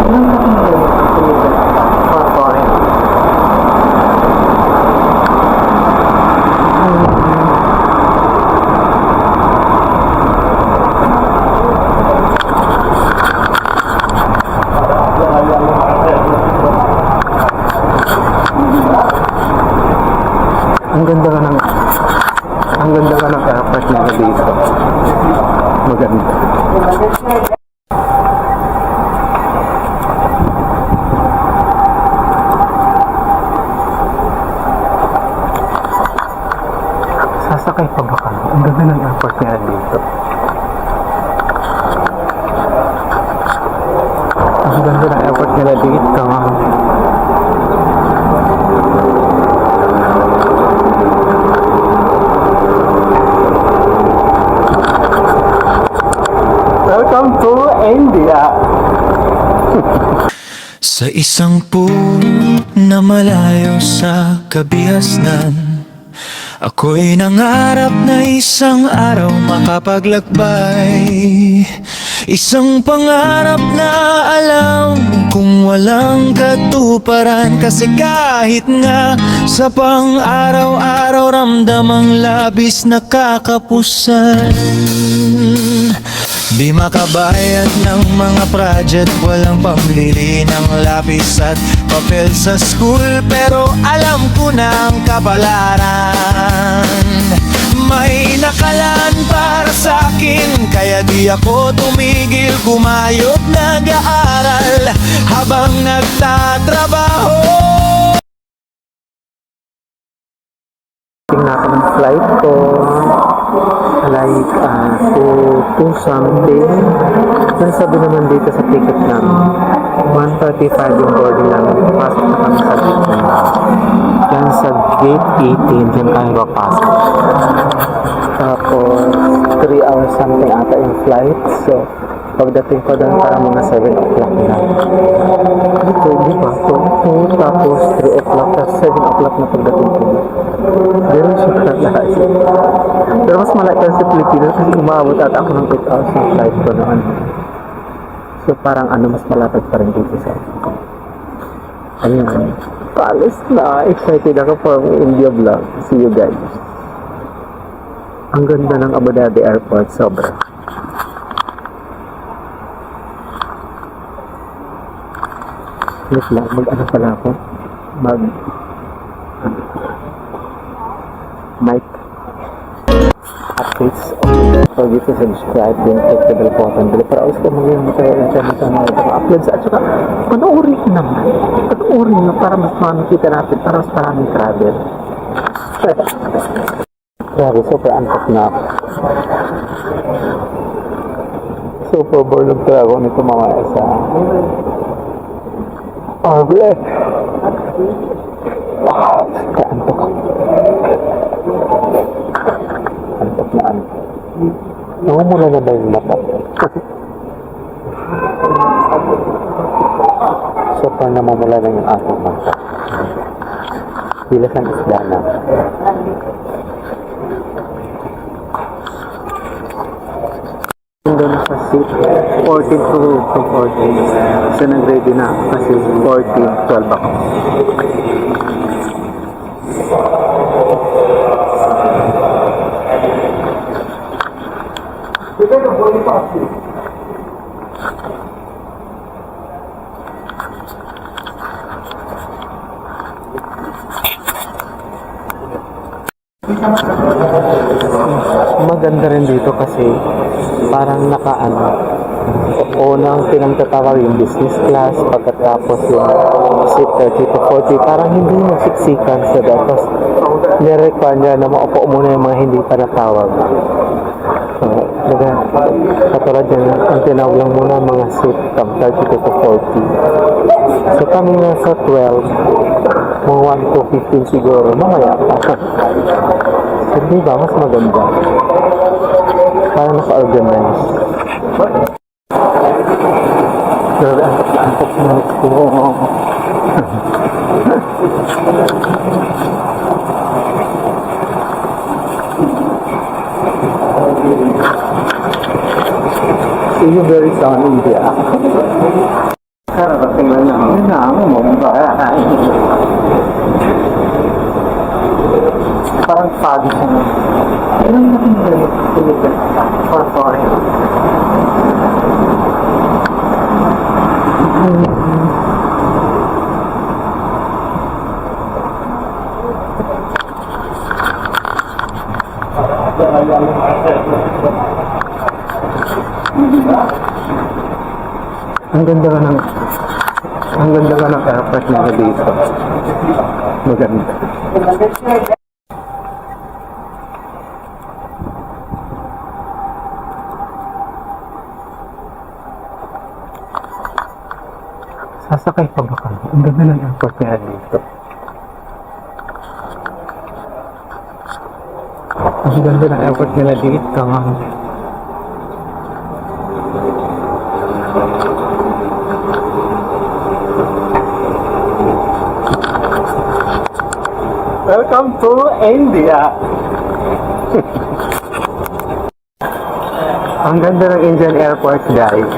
Ang ganda nga ng airport nila dito. Maganda. Sasakay pa ba kami? Ang ganda ng airport nila dito. Ang ganda ng airport nila dito. Welcome to India. Sa isang puno na malayo sa kabihasnan, ako'y nangarap na isang araw makapaglakbay. Isang pangarap na alam kung walang katuparan. Kasi kahit nga sa pang-araw-araw ramdam ang labis na kakapusan. Di makabayad ng mga project, walang pambili ng lapis at papel sa school. Pero alam ko na ang kapalaran. May nakalaan para sa akin, kaya di ako tumigil, kumayod, nag-aaral habang nagtatrabaho. Tingnan natin ang flight ko. Like to something. Yan sabi naman dito sa ticket namin 1:35 yung boarding namin. Pasok na kami sa gate na yan sa gate 18. Diyan kami papasok. Tapos 3 hours something ata yung flight. So pagdating ko doon para mga 7 o'clock na. Dito, di ba? 2 tapos 3 o'clock tapos 7 o'clock na pagdating ko. Ganun siya kalahas. Pero mas malaki sa Pilipinas kasi umabot at ako ng 8 hours ng flight ko noon. So parang mas malapit pa rin dito sa ayun. Paalis na. Excited ako for India vlog. See you guys. Ang ganda ng Abu Dhabi Airport. Sobra. Wait lang. Mag-ano pala ako? Mic updates. Forget to subscribe din, click the bell button para always ko mag-yung uploads at saka panoorin nyo para mas makikita natin, para mas maraming travel. Grabe, super antok na ako. Super bored talaga ako nito mamaya sa Orlet. Super antok ako. Antok na antok. Namumula na ba yung mata? Super namumula na yung ating mata. Bilasan isla na. Doon sa seat 14 to 14. So nag-ready na kasi 14, 12 ako. Maganda rin dito kasi parang unang pinagtatawag yung business class, pagkatapos yung seat 30 to 40, parang hindi mo siksikan sa datos. Nirequire niya na maupo muna yung mga hindi pa natawag. So, katulad yan, ang tinawag lang muna mga seat 30 to 40. So kami na sa 12, mga 1 to 15 siguro, mamaya pa. So diba, mas maganda. Parang naka-organize. Grabe, antok na ako. See you very soon, India. Tingnan na. Yun na, Mumbai. Parang sabi siya na. Ilan na rin ba yung Philippines? Or foreign? Ang ganda ka ng airport nila dito. Maganda. Sasakay pa ba kami? Ang ganda ng airport nila dito. Ang ganda ng airport nila dito. Welcome to India. Ang ganda ng Indian airport, guys.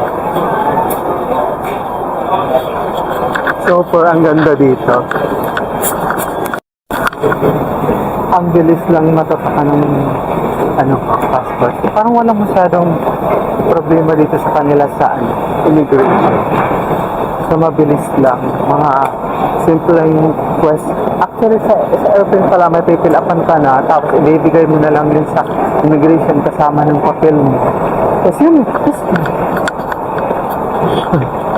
Super, ang ganda dito. Ang bilis lang matatakan ng passport. Parang walang masyadong problema dito sa kanila sa immigration. So mabilis lang. Mga simpleng quest. Actually sa airplane pala may pipilapan ka na tapos ibibigay mo na lang yun sa immigration kasama ng papel mo. Kasi yun,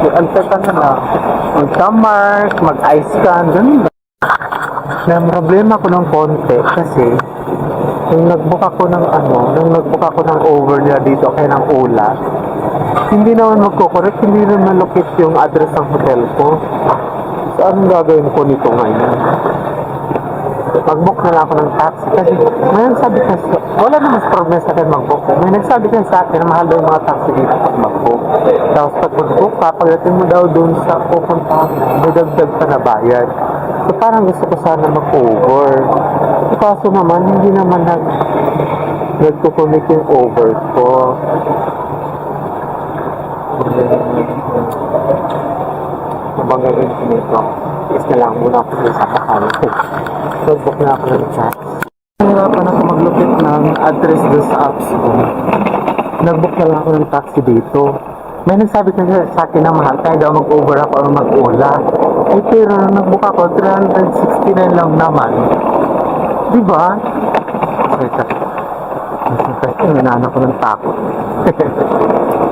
i-alter ka na lang. Mag-mark, mag-eye scan, ganun lang. May problema ko ng konti kasi nung nag-book ako ng over niya dito kaya ng Ola, hindi naman magko-correct, hindi naman locate yung address ng hotel ko. So, anong gagawin ko nito ngayon? Mag-book na lang ako ng taxi kasi may nagsabi kasi, wala naman problem sa akin mag-book. May nagsabi kasi sa akin na mahal daw yung mga taxi dito pag mag-book. Tapos pag mag-book, papagatin mo daw doon sa pupunta, may dagdag pa na bayad. So parang gusto ko sana mag-over. Kaso naman, hindi naman nagkukunik yung over ko. Nabangagin ko nito. Is na lang muna ako sa pakal. So, book na ako ng chat. Nahirapan ako maglupit ng address doon sa apps ko. Nag-book na lang ako ng taxi dito. May nagsabi kasi sa akin na mahal, kaya daw mag-over ako o mag-Ola. Eh, pero nung nag-book ako, 369 lang naman. Diba? Kasi nanana ko ng takot.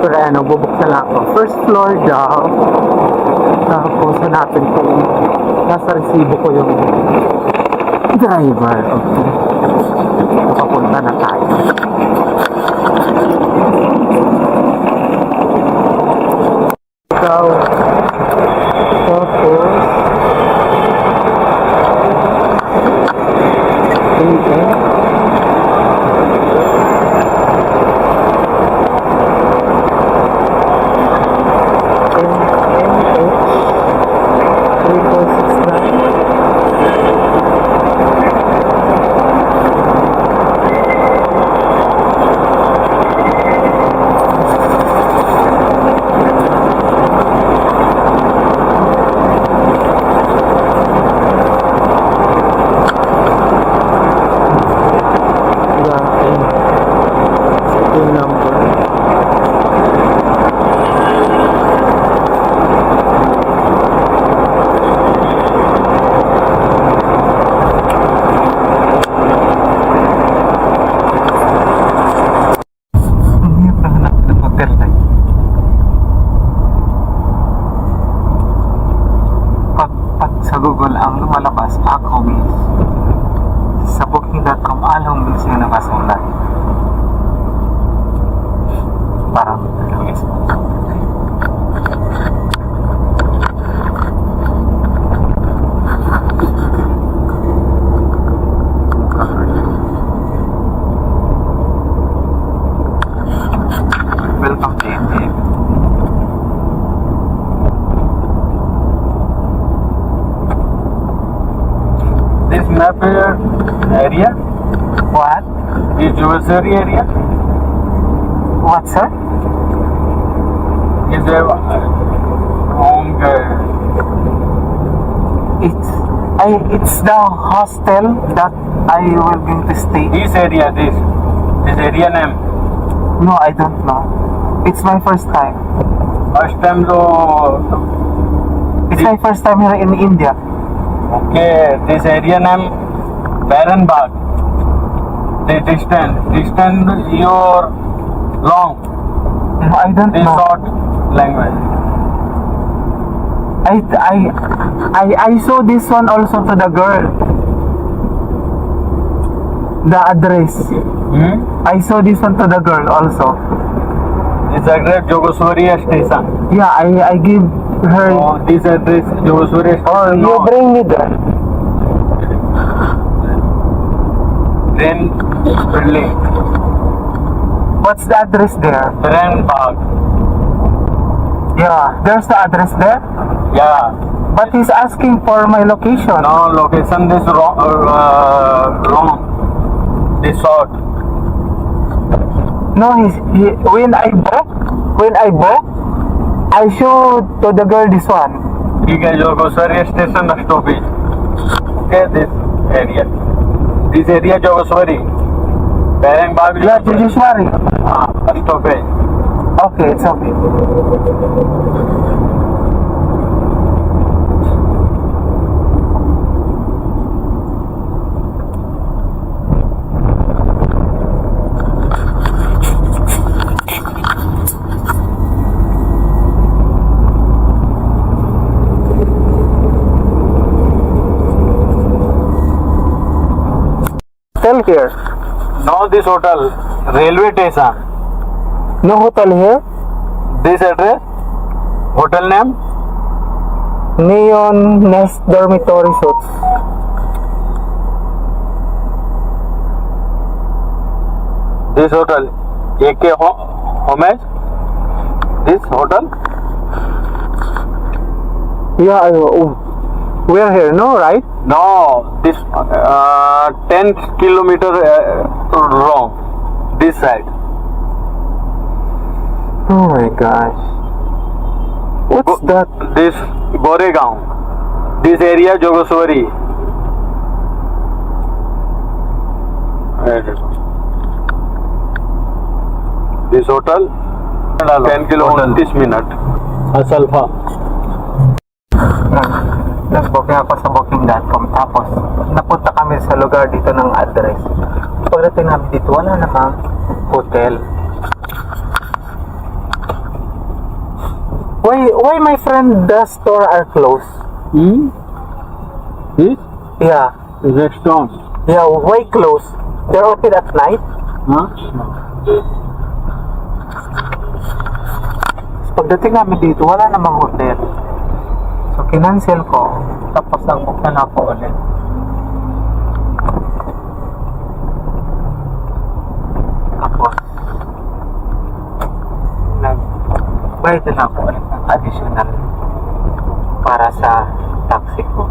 Pero ano, bubuk na lang ako. First floor daw. Tapos hanapin ko nasa resibo ko yung driver. Okay. Papunta na tayo. Tapos sa Google ang lumalabas Acomis. Sa booking.com along bilis yung nakasundan. Parang Luis. Welcome to India. This map area? What? Is Jewelry area? What, sir? Is there wrong It's the hostel that I will going to stay. This area, this area name. No, I don't know. It's my first time. First time so It's my first time here in India. okay. This area name Baran Bagh. The distance your long. No, I don't This know. short language. I saw this one also to the girl. The address. I saw this one to the girl also. This address Jogeshwari station. Yeah, I give her. Oh, this address Jogeshwari station. Oh, you no. bring me there. Train building. What's the address there? Baran Bagh. Yeah, there's the address there. Yeah. But he's asking for my location. No, location is wrong. Wrong. This short. No, when I book, I show to the girl this one. ठीक है Jogeshwari station stoppage. Okay, this area Jogeshwari. Baran Bagh. Yeah, Jogeshwari. Stoppage. Okay, it's okay. Hotel here. No, this hotel. Railway station. No hotel here. This address. Hotel name. Neon Nest Dormitory Suites. This hotel. AK Homage. This hotel. Yeah, we're here, no, right? No, this 10 kilometer wrong. This side. Oh my gosh. What's that? This Goregaon. This area Jogeshwari. This hotel 10 kilometers 30 minutes. Asalfa. Nag-booking ako sa booking.com tapos napunta kami sa lugar dito ng address. Pagdating namin dito, wala namang hotel. Why my friend the store are closed? This Yeah. restaurant. Yeah, why closed? They're open at night? Huh? Pagdating namin dito, wala namang hotel. So, kinancel ko. Tapos, nag-book na ako ulit. Tapos, nag-bayad na ako ulit ng additional para sa taxi ko.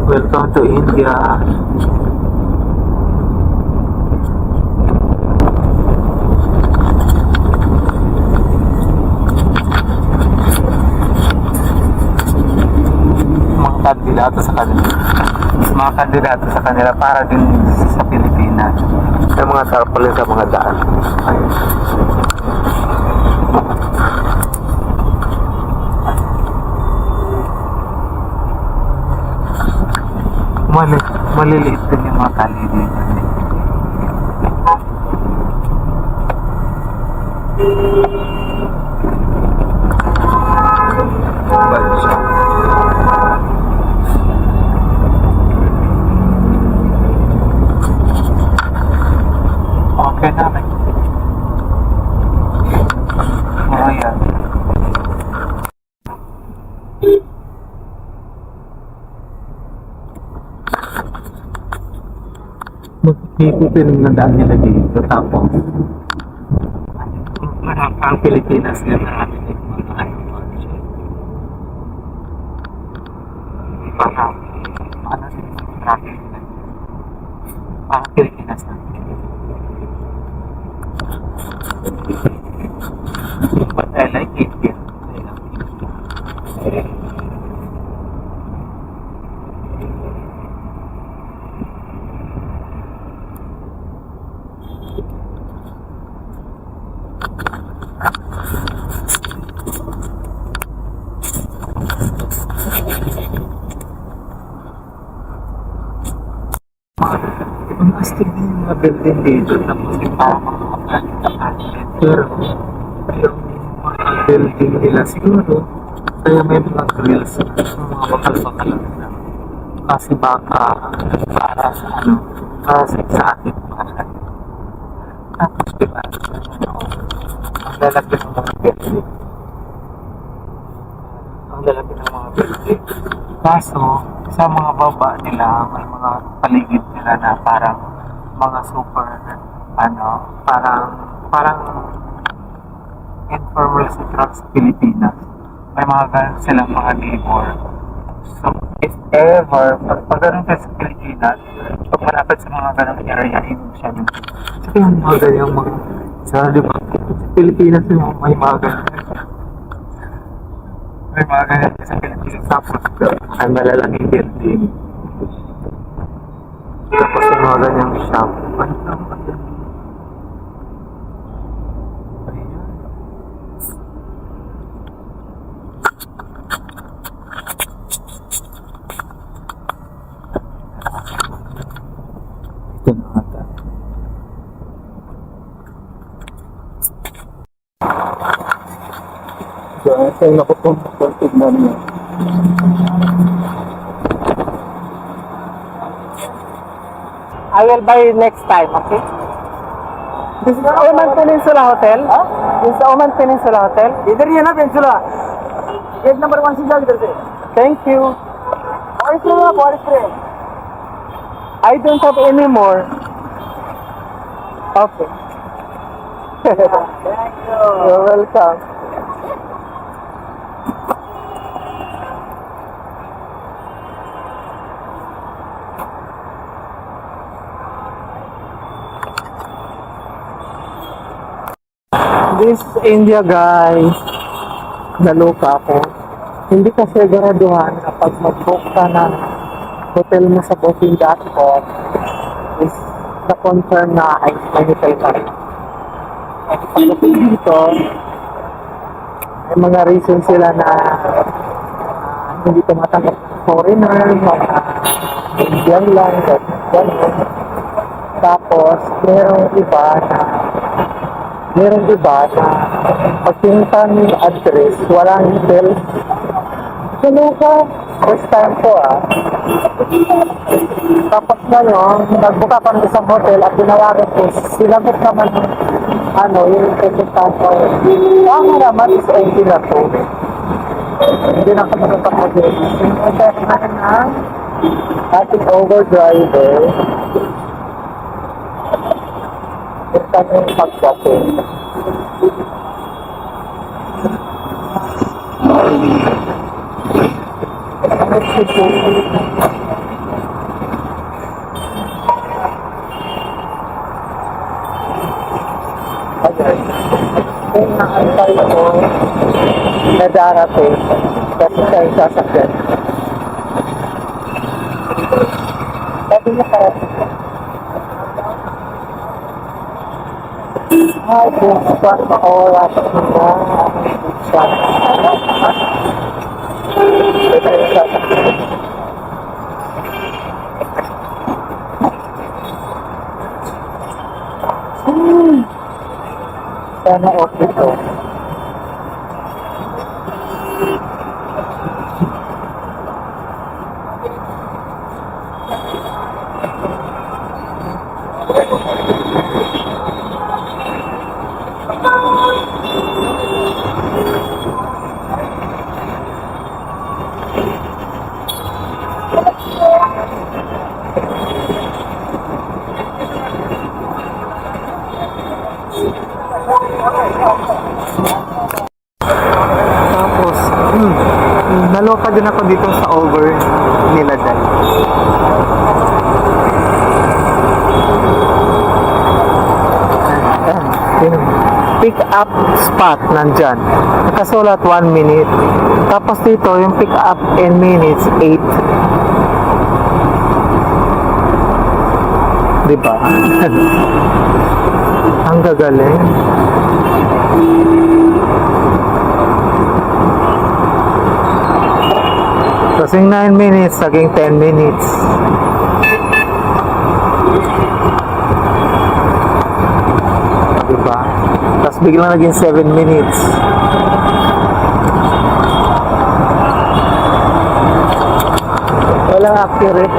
Welcome to India. Mga kandidato sa kanila para din sa Pilipinas. Yung mga tarpaulin sa mga daan. Ayun. Maliliit din yung mga kali dito. Bansya. Okay na. Oh, yan. Magpipipin na daan nila dito. Tapos, ang Pilipinas na natin yung mga ano. Para, ano din, traffic na. Parang Pilipinas na. But I like Indian. Ang astig din yung mga building dito, tapos yung parang mga apartment. Pero yung mga building nila siguro, kaya may mga grills, yung mga bakal-bakal na. Kasi baka para sa ano, sa ating bahay. Tapos diba, ang lalaki ng mga building. Ang lalaki ng mga building. Kaso, sa mga baba nila, may mga paligid nila na parang mga super, ano, parang informal sa Pilipinas. May mga ganun silang mga neighbor. So, if ever, pag ganun ka sa Pilipinas, pag malapit sa mga ganung area, inom siya nun. So, yung mga ganyang mga, sa di ba, sa Pilipinas yung may mga ganun. May mga ganyan sa Pilipinas. Tapos, ay malalaking building. Tapos yung mga ganyang shop. Ano na ba yan? Ayan. Ito na ata. Saan nakupunta? Tignan mo. I will buy next time, okay? This is Oman Peninsula Hotel. Huh? This is Oman Peninsula Hotel. इधर ही है ना पेंसुला gate number 1 से जाओ इधर से Thank you. Body spray, body spray. I don't have any more. Okay. Thank you. You're welcome. This is India, guys. Naluka ako. Hindi ka siguraduhan kapag mag-book ka ng hotel mo sa booking.com is na-confirm na ay may hotel ka rin. At pagdating dito, may mga reason sila na hindi tumatanggap ng foreigner, mga Indian lang, gano'n. Tapos, merong iba na pagpunta ng address, walang hotel. Naluka, first time ko Tapos ngayon, nagbuka pa ng isang hotel at tinawagan ko, sinagot naman yung representant ko. Tama naman, is okay na to. Hindi na ako magkakapagod. Sinunta na ng ating overdriver. Ito yung pag-shopping. Kung naantay ko na darating kasi siya yung sasakyan. Sabi niya parating. Ay, kung saan maoras na siya. Ito yung sasakyan. Sana okay to. Tapos, naloka din ako dito sa over nila dahil. pick up spot nandyan. Nakasulat 1 minute. Tapos dito, yung pick up in minutes, 8. Diba? Ang gagaling. Kasing 9 minutes, naging 10 minutes. Diba? Tapos biglang naging 7 minutes. Walang accurate.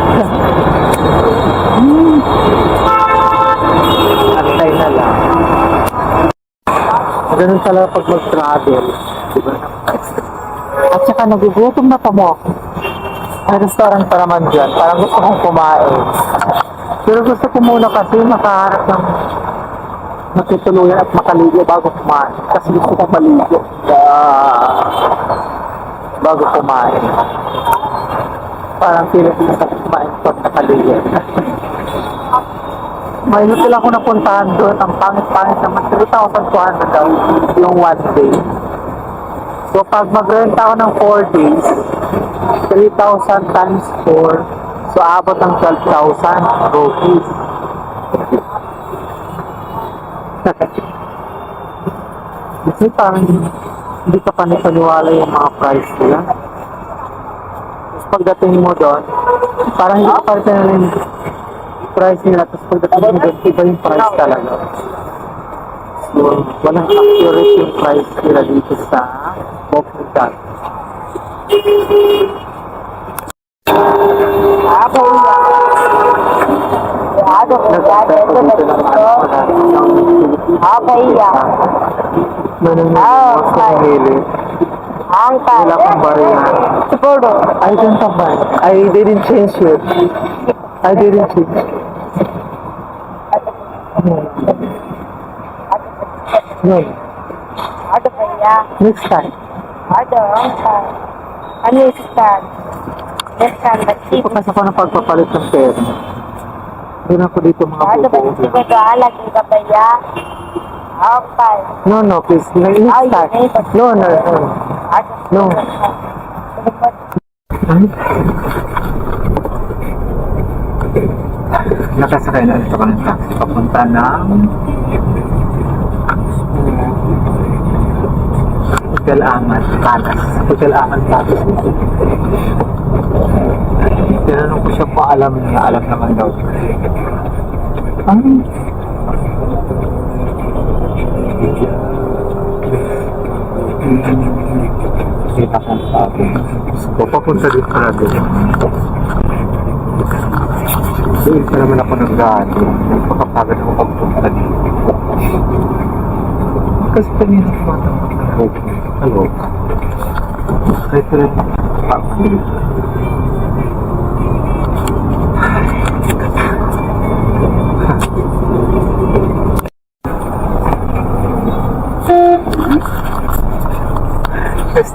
Antay na lang. Ganun talaga pag mag-travel. Diba? At saka nagugutom na pa mo ako. May restaurant pa naman dyan. Parang gusto kong kumain. Pero gusto ko muna kasi makaharap ng matutuluyan at makaligo bago kumain. Kasi gusto kong maligo bago kumain. Parang feeling ko sa kumain pag nakaligo. May hotel ako napuntahan doon. Ang pangit-pangit naman. 3,200 daw yung 1 day. So pag mag-rent ako ng 4 days, 3,000 times 4, so abot ng 12,000 rupees. Kasi parang hindi ka panipaniwala yung mga price nila. Tapos pagdating mo doon, parang hindi ka panipaniwala yung price nila. Tapos pagdating mo doon, iba yung price talaga. So, walang accurate yung price nila dito sa Bokmutan. Wala kang barya. I don't have mine. I didn't change it. I didn't change it. No. Ada भैया Next time. ada angkat ano start next time basti Pagkas ako ng pagpapalit ng pera. Doon ako dito mga ada buko. basti ko doala kita भैया angkat No, no, please. Next time. No, no, no. ada No. Nakasakay na ito ka ng taxi. Papunta ng Hotel Aman Palace. Hotel Aman Palace. Tinanong ko siya kung alam niya. Alam naman daw. Ay. Kita ka sa akin. So, papunta dito ka na din. Doon pa naman ako nag-gaano. Nagpakapagod ako pagpunta dito. Kasi kanina tumatawag ka. Hello. Kahit rin ako.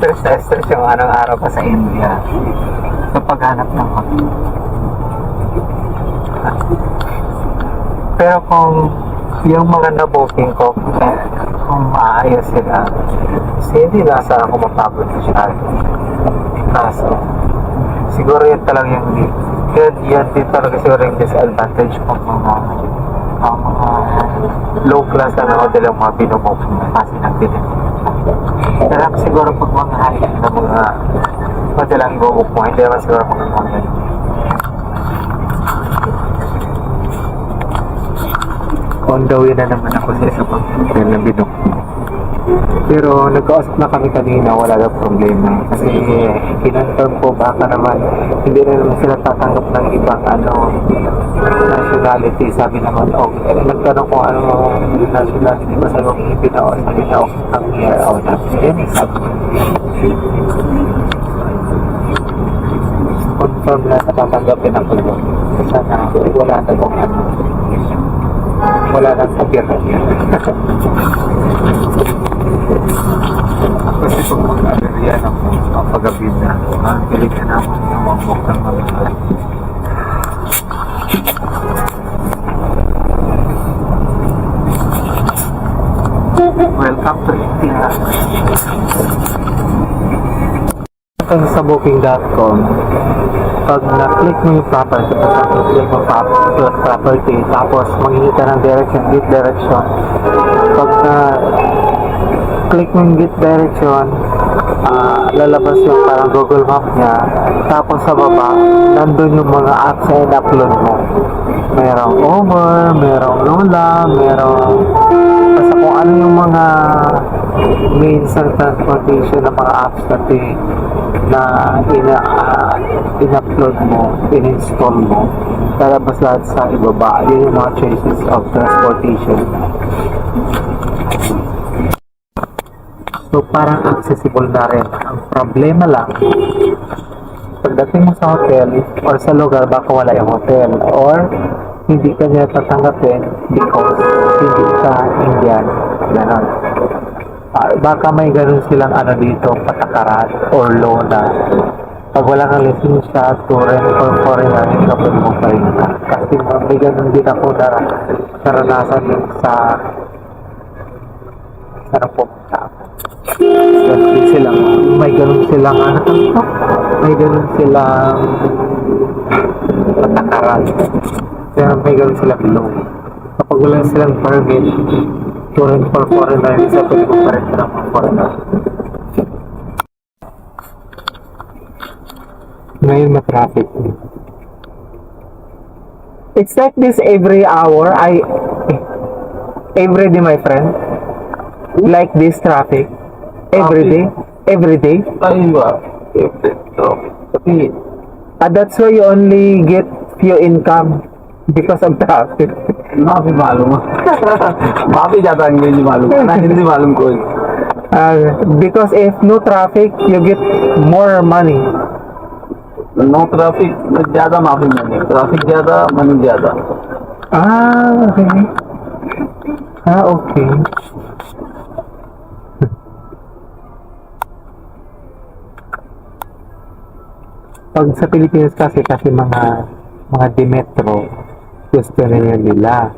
Stress yung araw-araw pa sa India. Sa paghanap ng hotel. Pero kung yung mga na-booking ko, kung maayos sila, kasi hindi na saan ako mapagod masyado. Kaso, siguro yun talaga yung yan din talaga siguro yung disadvantage kung mga low class na hotel yung mga binubooking kasi nagtitin. Pero siguro pag mga high-end na mga hotel ang ibubook mo, hindi naman siguro mga ganun. On the way na naman ako sa isa pang hotel na binok. Pero nagkausap na kami kanina, wala na problema. Kasi kinonfirm ko baka naman hindi na naman sila tatanggap ng ibang nationality. Sabi naman, okay. Nagtanong ko ano nationality ba sa mga Pilipino o ang year o not. Sabi ko. Confirm na sa tatanggapin ako doon. Sana wala na kung wala nang sabihan niya. Kasi kung mag-alerian ako ang pag-gabi na, ang pilig na naman yung wambok ng mga Welcome to India. Ito sa booking.com, pag na-click mo yung property, click mo property, tapos mangingi ka ng direction, git direction. Pag na-click mo yung git direction, lalabas yung parang Google Map niya, tapos sa baba, nandun yung mga apps na in-upload mo. Merong Uber, merong Lola, merong basta kung ano yung mga means ng transportation ng mga apps na in-upload mo, in-install mo, lalabas lahat sa ibaba. Yun yung mga choices of transportation. So parang accessible na rin. Ang problema lang, pagdating mo sa hotel or sa lugar, baka wala yung hotel or hindi ka niya tatanggapin because hindi ka Indian. Ganon. Baka may ganun silang ano dito, patakaran or loan. Pag wala kang lisensya, tourist or foreigner, hindi ka pwede mong parinta. Kasi may ganun din ako naranasan din sa pupunta ako. Ganun silang, may ganun silang may ganun silang patakaran. Kaya may ganun silang loan. Kapag wala silang permit, tourist or foreigner, hindi sa pwede mong parinta ng mga foreigner. Ngayon ma-traffic. It's like this every hour. Every day, my friend. Like this traffic. Every day. Every day. Tapi, That's why you only get few income because of traffic. माफी मालूम माफी जाता अंग्रेजी मालूम ना हिंदी मालूम कोई Because if no traffic, you get more money. No traffic ज्यादा माफी मनी ट्रैफिक ज्यादा मनी ज्यादा Okay. Okay. Pag sa Pilipinas kasi mga Dimetro, gusto nila.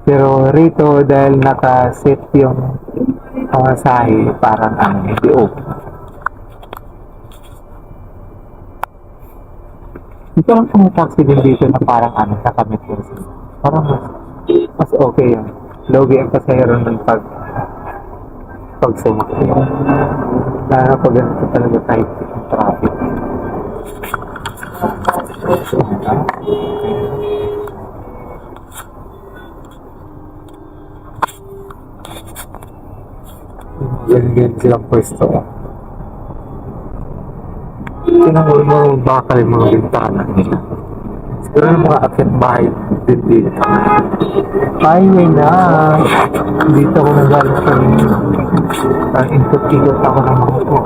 Pero rito dahil naka-set yung pamasahe, parang hindi open. Ito lang pong taxi din dito na parang naka-metro sila. Parang mas okay yun. Logi ang pasahero ng pag sumakay. Lalo pag ganito talaga kahit yung traffic. Yan silang pwesto. Tingnan mo yung bakal yung mga bintana nila. Siguro yung mga akit bahay din dito. Highway na! Dito ako nagalit sa input-ikot ako ng mga po.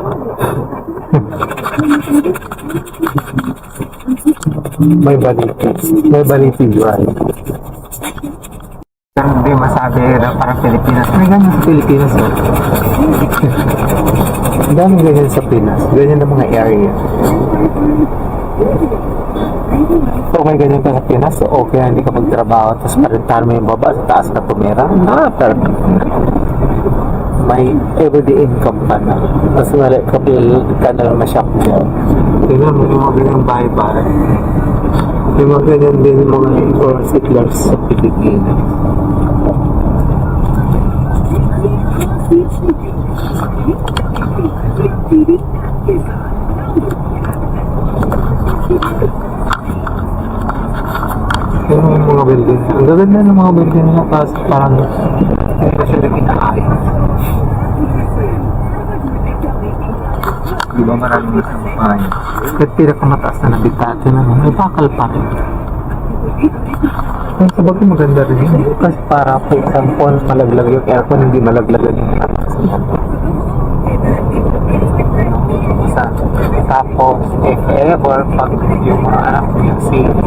May baliti drive. Pero hindi masabi na parang Pilipinas. May ganyan sa Pilipinas. Ang dami ganyan sa Pinas. Ganyan na mga area. So may ganyan ka sa Pinas, so okay na hindi ka magtrabaho, tapos parintahan mo yung baba, sa taas ka tumira. Perfect. May everyday income ka na. Tapos wala ka na ma-shop dyan. Tingnan mo yung mga ganyang bahay-bahay. Yung mga ganyan din yung mga foreign settlers sa Pilipinas. Yung mga building. Ang gaganda ng mga building nila kasi parang hindi na siya naging naayos. Di ba maraming isang bahay? Kahit pinakamataas na nabitate na may bakal pa rin. Kaya sa bagay maganda rin yun. Kasi para for example, malaglag yung aircon, hindi malaglagan yung atas niya. Tapos, if ever, pag yung mga anak yung safe,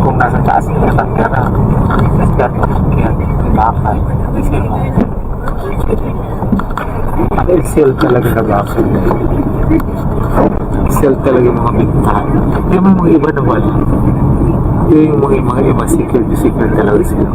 kung nasa taas ka natagkara, nagkat pagkakit, bakal, seal talaga na bakal. Seal talaga yung mga bintana. May mga iba na wala. Yung mga iba secret talaga sila.